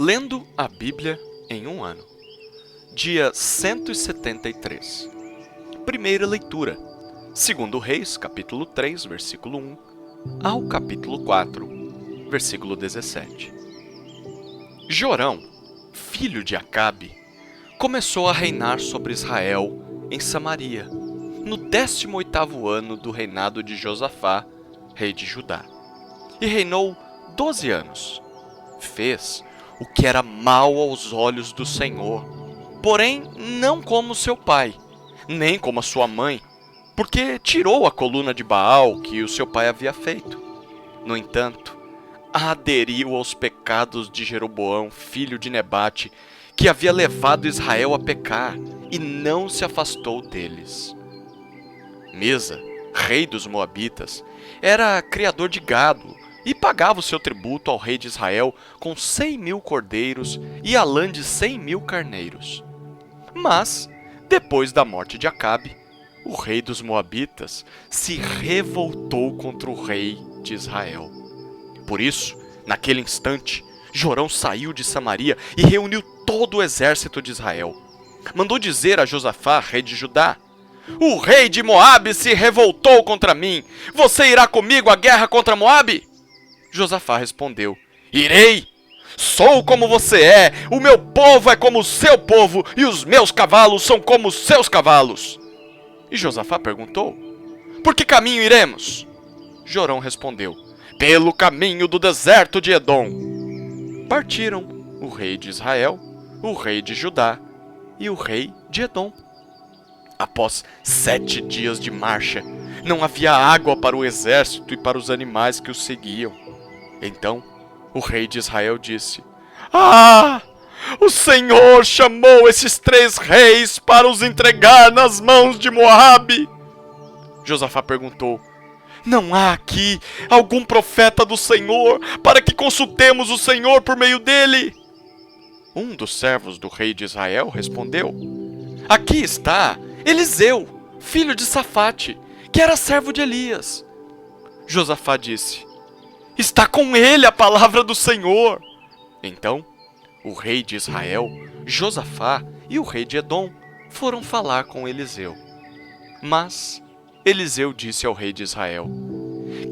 Lendo a Bíblia em um ano. Dia 173. Primeira leitura. 2 Reis, capítulo 3, versículo 1, ao capítulo 4, versículo 17. Jorão, filho de Acabe, começou a reinar sobre Israel em Samaria, no 18º ano do reinado de Josafá, rei de Judá. E reinou 12 anos. Fez o que era mal aos olhos do Senhor, porém não como seu pai, nem como a sua mãe, porque tirou a coluna de Baal que o seu pai havia feito. No entanto, aderiu aos pecados de Jeroboão, filho de Nebate, que havia levado Israel a pecar, e não se afastou deles. Mesa, rei dos Moabitas, era criador de gado, e pagava o seu tributo ao rei de Israel com 100.000 cordeiros e a lã de 100.000 carneiros. Mas, depois da morte de Acabe, o rei dos Moabitas se revoltou contra o rei de Israel. Por isso, naquele instante, Jorão saiu de Samaria e reuniu todo o exército de Israel. Mandou dizer a Josafá, rei de Judá: "O rei de Moabe se revoltou contra mim. Você irá comigo à guerra contra Moabe?" Josafá respondeu: "Irei! Sou como você é, o meu povo é como o seu povo, e os meus cavalos são como os seus cavalos." E Josafá perguntou: "Por que caminho iremos?" Jorão respondeu: "Pelo caminho do deserto de Edom." Partiram o rei de Israel, o rei de Judá e o rei de Edom. Após 7 dias de marcha, não havia água para o exército e para os animais que os seguiam. Então, o rei de Israel disse: "Ah! O Senhor chamou esses 3 reis para os entregar nas mãos de Moabe." Josafá perguntou: "Não há aqui algum profeta do Senhor para que consultemos o Senhor por meio dele?" Um dos servos do rei de Israel respondeu: "Aqui está Eliseu, filho de Safate, que era servo de Elias." Josafá disse: "Está com ele a palavra do Senhor." Então, o rei de Israel, Josafá e o rei de Edom foram falar com Eliseu. Mas Eliseu disse ao rei de Israel: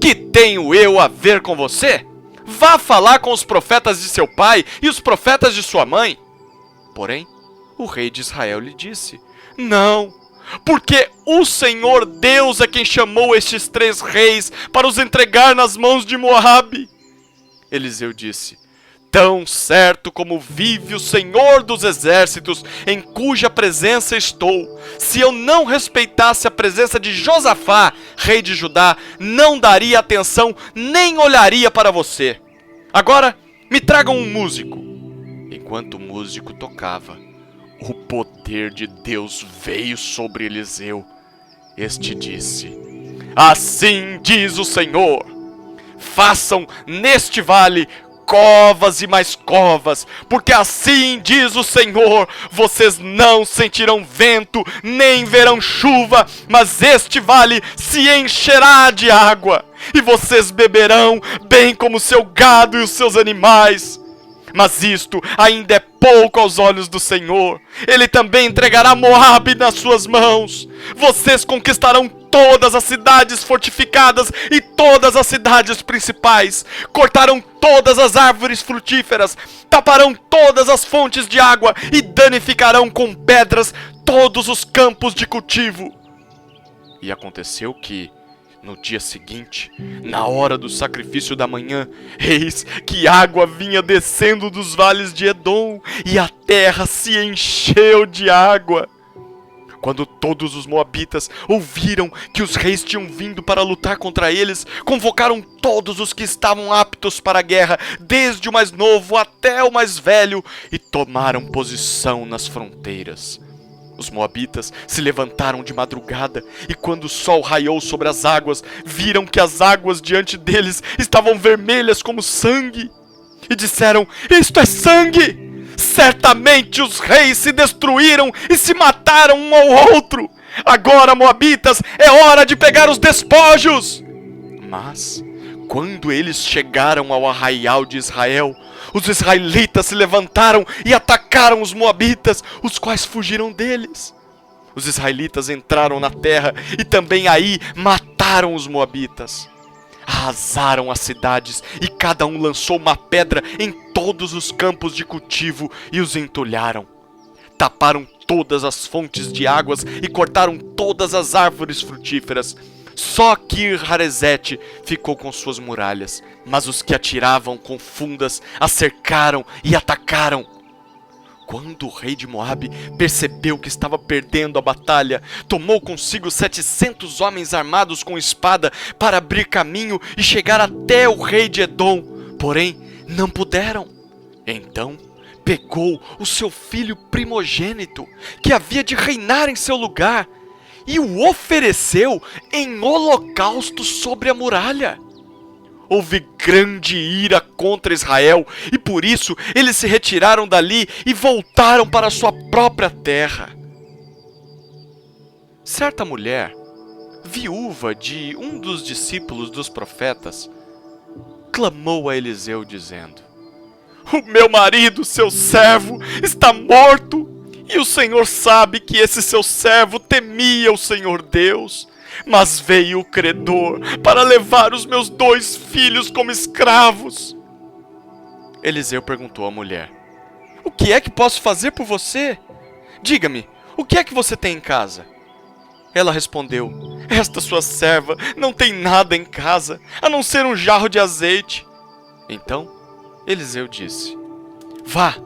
"Que tenho eu a ver com você? Vá falar com os profetas de seu pai e os profetas de sua mãe." Porém, o rei de Israel lhe disse: "Não, porque o Senhor Deus é quem chamou estes 3 reis para os entregar nas mãos de Moabe." Eliseu disse: "Tão certo como vive o Senhor dos exércitos, em cuja presença estou, se eu não respeitasse a presença de Josafá, rei de Judá, não daria atenção nem olharia para você. Agora me tragam um músico." Enquanto o músico tocava, o poder de Deus veio sobre Eliseu. Este disse: "Assim diz o Senhor: façam neste vale covas e mais covas, porque assim diz o Senhor: vocês não sentirão vento, nem verão chuva, mas este vale se encherá de água, e vocês beberão, bem como o seu gado e os seus animais. Mas isto ainda é pouco aos olhos do Senhor. Ele também entregará Moabe nas suas mãos. Vocês conquistarão todas as cidades fortificadas e todas as cidades principais. Cortarão todas as árvores frutíferas, taparão todas as fontes de água e danificarão com pedras todos os campos de cultivo." E aconteceu que, no dia seguinte, na hora do sacrifício da manhã, eis que água vinha descendo dos vales de Edom, e a terra se encheu de água. Quando todos os moabitas ouviram que os reis tinham vindo para lutar contra eles, convocaram todos os que estavam aptos para a guerra, desde o mais novo até o mais velho, e tomaram posição nas fronteiras. Os moabitas se levantaram de madrugada, e quando o sol raiou sobre as águas, viram que as águas diante deles estavam vermelhas como sangue. E disseram: "Isto é sangue! Certamente os reis se destruíram e se mataram um ao outro. Agora, moabitas, é hora de pegar os despojos." Mas, Quando eles chegaram ao arraial de Israel, os israelitas se levantaram e atacaram os moabitas, os quais fugiram deles. Os israelitas entraram na terra e também aí mataram os moabitas. Arrasaram as cidades e cada um lançou uma pedra em todos os campos de cultivo e os entulharam. Taparam todas as fontes de águas e cortaram todas as árvores frutíferas. Só Kir-Haresete ficou com suas muralhas, mas os que atiravam com fundas a cercaram e atacaram. Quando o rei de Moabe percebeu que estava perdendo a batalha, tomou consigo 700 homens armados com espada para abrir caminho e chegar até o rei de Edom, porém não puderam. Então pegou o seu filho primogênito, que havia de reinar em seu lugar, e o ofereceu em holocausto sobre a muralha. Houve grande ira contra Israel, e por isso eles se retiraram dali e voltaram para sua própria terra. Certa mulher, viúva de um dos discípulos dos profetas, clamou a Eliseu dizendo: "O meu marido, seu servo, está morto, e o Senhor sabe que esse seu servo temia o Senhor Deus. Mas veio o credor para levar os meus 2 filhos como escravos." Eliseu perguntou à mulher: "O que é que posso fazer por você? Diga-me, o que é que você tem em casa?" Ela respondeu: "Esta sua serva não tem nada em casa, a não ser um jarro de azeite." Então Eliseu disse: "Vá,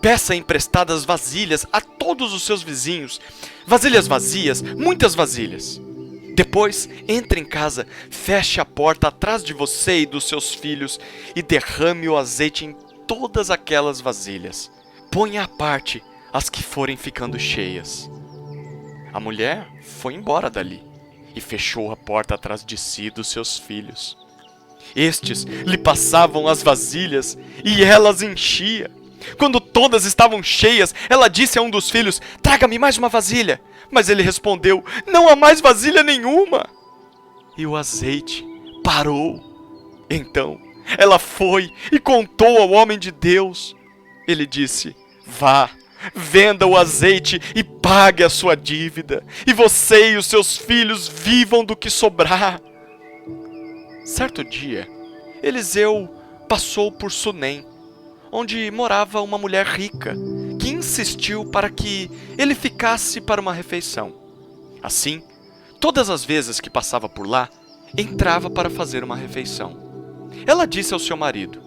peça emprestadas vasilhas a todos os seus vizinhos, vasilhas vazias, muitas vasilhas. Depois, entre em casa, feche a porta atrás de você e dos seus filhos e derrame o azeite em todas aquelas vasilhas. Ponha à parte as que forem ficando cheias." A mulher foi embora dali e fechou a porta atrás de si e dos seus filhos. Estes lhe passavam as vasilhas e ela as enchia. Quando todas estavam cheias, ela disse a um dos filhos: "Traga-me mais uma vasilha." Mas ele respondeu: "Não há mais vasilha nenhuma." E o azeite parou. Então ela foi e contou ao homem de Deus. Ele disse: "Vá, venda o azeite e pague a sua dívida, e você e os seus filhos vivam do que sobrar." Certo dia, Eliseu passou por Sunem, onde morava uma mulher rica, que insistiu para que ele ficasse para uma refeição. Assim, todas as vezes que passava por lá, entrava para fazer uma refeição. Ela disse ao seu marido: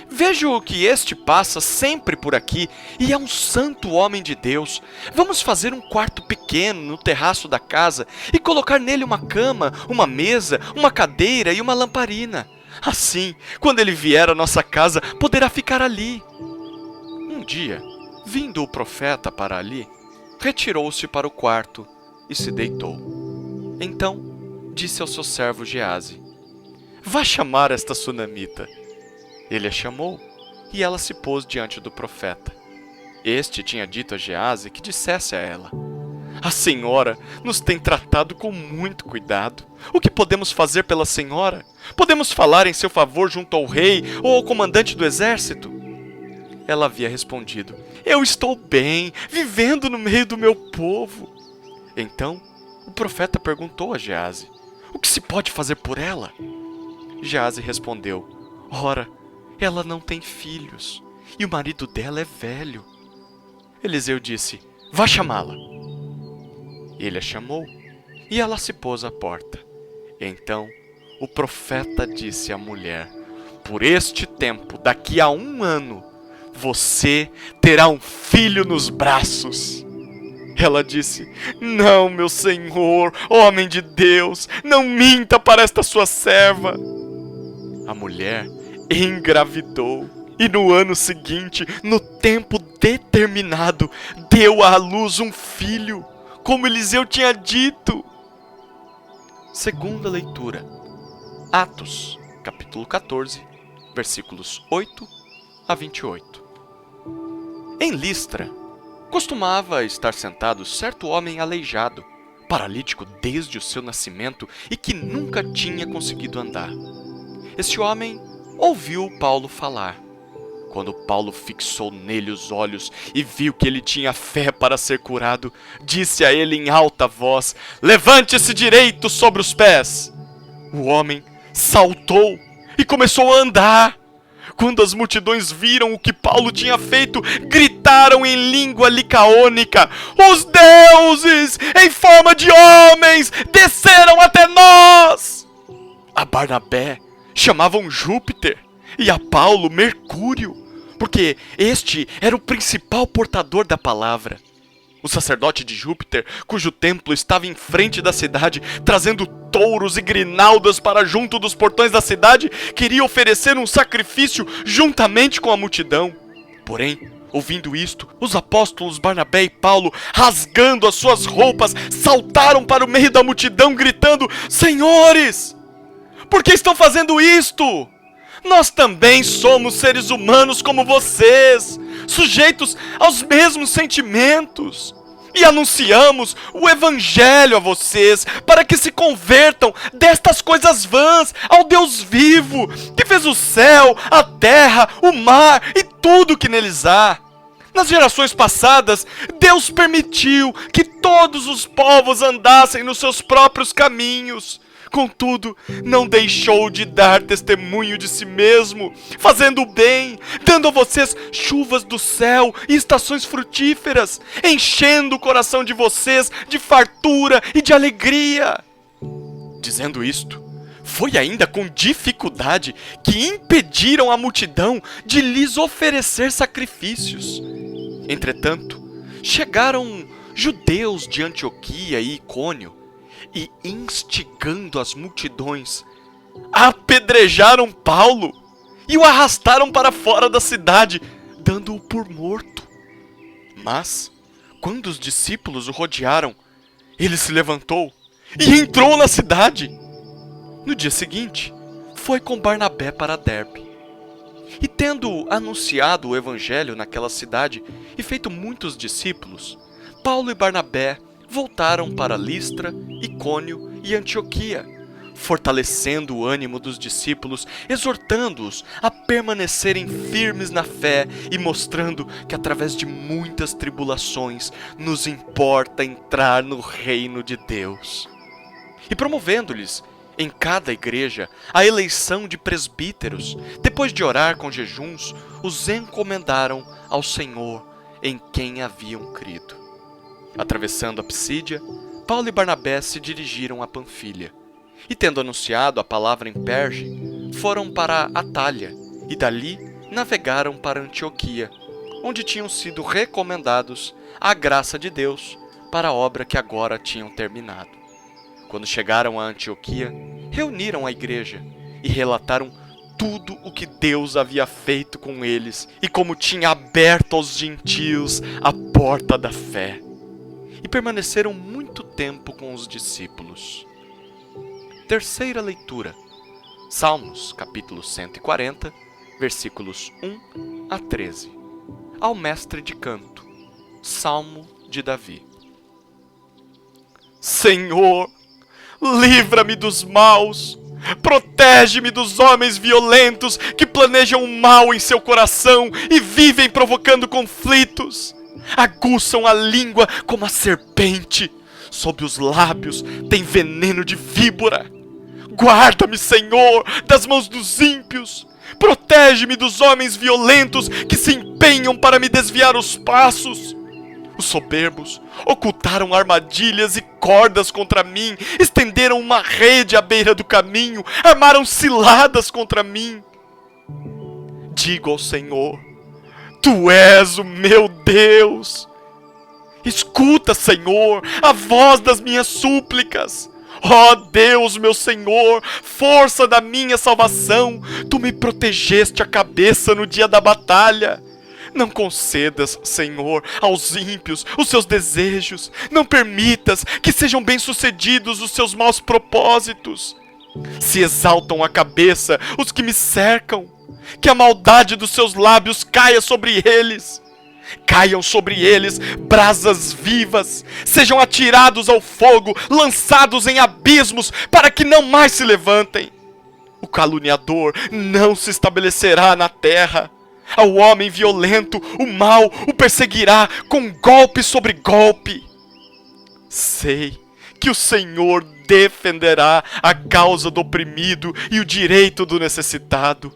"Vejo que este passa sempre por aqui e é um santo homem de Deus. Vamos fazer um quarto pequeno no terraço da casa e colocar nele uma cama, uma mesa, uma cadeira e uma lamparina. Assim, quando ele vier à nossa casa, poderá ficar ali." Um dia, vindo o profeta para ali, retirou-se para o quarto e se deitou. Então disse ao seu servo Geazi: "Vá chamar esta sunamita." Ele a chamou e ela se pôs diante do profeta. Este tinha dito a Geazi que dissesse a ela: "A senhora nos tem tratado com muito cuidado. O que podemos fazer pela senhora? Podemos falar em seu favor junto ao rei ou ao comandante do exército?" Ela havia respondido: "Eu estou bem, vivendo no meio do meu povo." Então o profeta perguntou a Geazi: "O que se pode fazer por ela?" Geazi respondeu: "Ora, ela não tem filhos, e o marido dela é velho." Eliseu disse: "Vá chamá-la." Ele a chamou, e ela se pôs à porta. Então o profeta disse à mulher: "Por este tempo, daqui a 1 ano, você terá um filho nos braços." Ela disse: "Não, meu senhor, homem de Deus, não minta para esta sua serva." A mulher engravidou e no ano seguinte, no tempo determinado, deu à luz um filho, como Eliseu tinha dito. Segunda leitura. Atos, capítulo 14, versículos 8 a 28. Em Listra, costumava estar sentado certo homem aleijado, paralítico desde o seu nascimento e que nunca tinha conseguido andar. Esse homem ouviu Paulo falar. Quando Paulo fixou nele os olhos e viu que ele tinha fé para ser curado, disse a ele em alta voz: "Levante-se direito sobre os pés." O homem saltou e começou a andar. Quando as multidões viram o que Paulo tinha feito, gritaram em língua licaônica: "Os deuses, em forma de homens, desceram até nós!" A Barnabé chamavam Júpiter e a Paulo Mercúrio, porque este era o principal portador da palavra. O sacerdote de Júpiter, cujo templo estava em frente da cidade, trazendo touros e grinaldas para junto dos portões da cidade, queria oferecer um sacrifício juntamente com a multidão. Porém, ouvindo isto, os apóstolos Barnabé e Paulo, rasgando as suas roupas, saltaram para o meio da multidão, gritando: "Senhores, por que estão fazendo isto? Nós também somos seres humanos como vocês, sujeitos aos mesmos sentimentos. E anunciamos o Evangelho a vocês, para que se convertam destas coisas vãs ao Deus vivo, que fez o céu, a terra, o mar e tudo que neles há. Nas gerações passadas, Deus permitiu que todos os povos andassem nos seus próprios caminhos. Contudo, não deixou de dar testemunho de si mesmo, fazendo o bem, dando a vocês chuvas do céu e estações frutíferas, enchendo o coração de vocês de fartura e de alegria." Dizendo isto, foi ainda com dificuldade que impediram a multidão de lhes oferecer sacrifícios. Entretanto, chegaram judeus de Antioquia e Icônio, e, instigando as multidões, apedrejaram Paulo e o arrastaram para fora da cidade, dando-o por morto. Mas, quando os discípulos o rodearam, ele se levantou e entrou na cidade. No dia seguinte, foi com Barnabé para Derbe. E tendo anunciado o evangelho naquela cidade e feito muitos discípulos, Paulo e Barnabé voltaram para Listra, Icônio e Antioquia, fortalecendo o ânimo dos discípulos, exortando-os a permanecerem firmes na fé e mostrando que através de muitas tribulações nos importa entrar no reino de Deus. E promovendo-lhes em cada igreja a eleição de presbíteros, depois de orar com jejuns, os encomendaram ao Senhor em quem haviam crido. Atravessando a Psídia, Paulo e Barnabé se dirigiram a Panfilha, e tendo anunciado a palavra em Perge, foram para Atália, e dali navegaram para Antioquia, onde tinham sido recomendados à graça de Deus para a obra que agora tinham terminado. Quando chegaram a Antioquia, reuniram a igreja e relataram tudo o que Deus havia feito com eles e como tinha aberto aos gentios a porta da fé. E permaneceram muito tempo com os discípulos. Terceira leitura. Salmos, capítulo 140, versículos 1 a 13. Ao mestre de canto. Salmo de Davi. Senhor, livra-me dos maus. Protege-me dos homens violentos que planejam o mal em seu coração e vivem provocando conflitos. Aguçam a língua como a serpente, sob os lábios tem veneno de víbora. Guarda-me, Senhor, das mãos dos ímpios. Protege-me dos homens violentos que se empenham para me desviar os passos. Os soberbos ocultaram armadilhas e cordas contra mim, estenderam uma rede à beira do caminho, armaram ciladas contra mim. Digo ao Senhor: Tu és o meu Deus. Escuta, Senhor, a voz das minhas súplicas. Ó Deus, meu Senhor, força da minha salvação, Tu me protegeste a cabeça no dia da batalha. Não concedas, Senhor, aos ímpios os seus desejos. Não permitas que sejam bem-sucedidos os seus maus propósitos. Se exaltam a cabeça os que me cercam. Que a maldade dos seus lábios caia sobre eles. Caiam sobre eles brasas vivas. Sejam atirados ao fogo, lançados em abismos, para que não mais se levantem. O caluniador não se estabelecerá na terra. Ao homem violento, o mal o perseguirá com golpe sobre golpe. Sei que o Senhor defenderá a causa do oprimido e o direito do necessitado.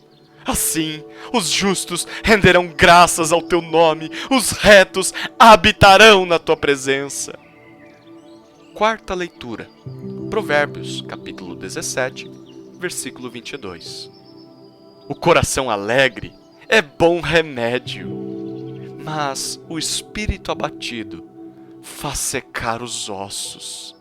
Assim, os justos renderão graças ao teu nome, os retos habitarão na tua presença. Quarta leitura. Provérbios, capítulo 17, versículo 22. O coração alegre é bom remédio, mas o espírito abatido faz secar os ossos.